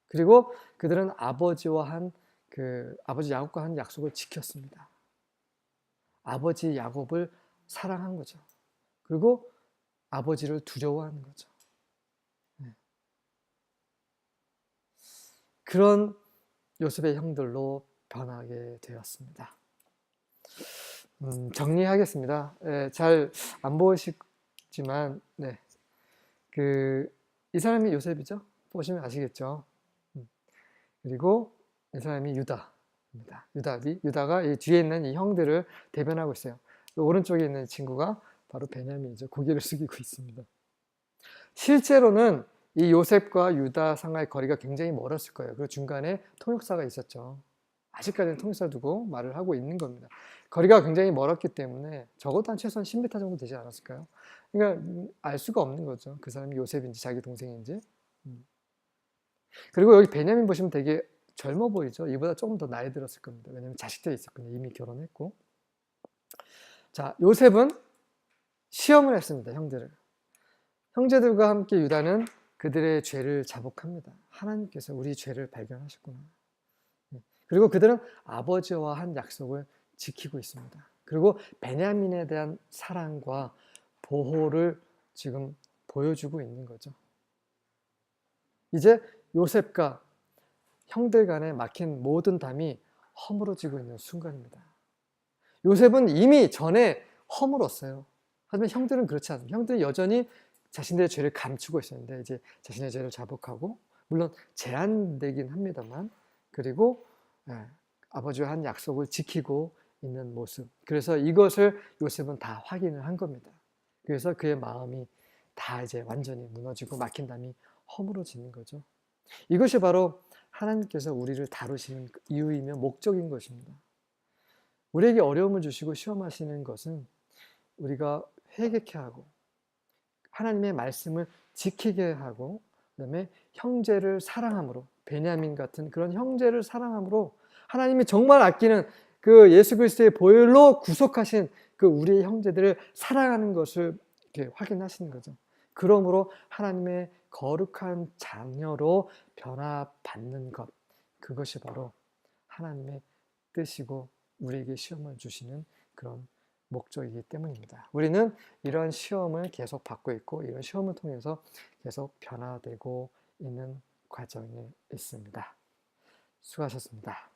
[SPEAKER 1] 그리고 그들은 아버지 야곱과 한 약속을 지켰습니다. 아버지 야곱을 사랑한 거죠. 그리고 아버지를 두려워하는 거죠. 그런 요셉의 형들로 변하게 되었습니다. 정리하겠습니다. 잘 안 보이시지만, 이 사람이 요셉이죠? 보시면 아시겠죠? 그리고 이 사람이 유다입니다. 유다가 이 뒤에 있는 이 형들을 대변하고 있어요. 오른쪽에 있는 친구가 바로 베냐민이죠. 고개를 숙이고 있습니다. 실제로는 이 요셉과 유다 상하의 거리가 굉장히 멀었을 거예요. 그리고 중간에 통역사가 있었죠. 아직까지는 통역사 두고 말을 하고 있는 겁니다. 거리가 굉장히 멀었기 때문에 적어도 한 최소한 10m 정도 되지 않았을까요? 그러니까 알 수가 없는 거죠. 그 사람이 요셉인지 자기 동생인지. 그리고 여기 베냐민 보시면 되게 젊어 보이죠? 이보다 조금 더 나이 들었을 겁니다. 왜냐하면 자식들이 있었거든요. 이미 결혼했고. 자, 요셉은 시험을 했습니다. 형제들과 함께 유다는 그들의 죄를 자복합니다. 하나님께서 우리 죄를 발견하셨구나. 그리고 그들은 아버지와 한 약속을 지키고 있습니다. 그리고 베냐민에 대한 사랑과 보호를 지금 보여주고 있는 거죠. 이제 요셉과 형들 간에 막힌 모든 담이 허물어지고 있는 순간입니다. 요셉은 이미 전에 허물었어요. 하지만 형들은 그렇지 않습니다. 형들은 여전히 자신들의 죄를 감추고 있었는데 이제 자신의 죄를 자복하고, 물론 제한되긴 합니다만, 그리고 아버지와 한 약속을 지키고 있는 모습. 그래서 이것을 요셉은 다 확인을 한 겁니다. 그래서 그의 마음이 다 이제 완전히 무너지고 막힌 담이 허물어지는 거죠. 이것이 바로 하나님께서 우리를 다루시는 이유이며 목적인 것입니다. 우리에게 어려움을 주시고 시험하시는 것은 우리가 회개케 하고 하나님의 말씀을 지키게 하고, 그다음에 형제를 사랑함으로, 베냐민 같은 그런 형제를 사랑함으로 하나님이 정말 아끼는 그 예수 그리스도의 보혈로 구속하신 그 우리의 형제들을 사랑하는 것을 이렇게 확인하시는 거죠. 그러므로 하나님의 거룩한 자녀로 변화받는 것, 그것이 바로 하나님의 뜻이고 우리에게 시험을 주시는 그런 목적이기 때문입니다. 우리는 이런 시험을 계속 받고 있고 이런 시험을 통해서 계속 변화되고 있는 과정에 있습니다. 수고하셨습니다.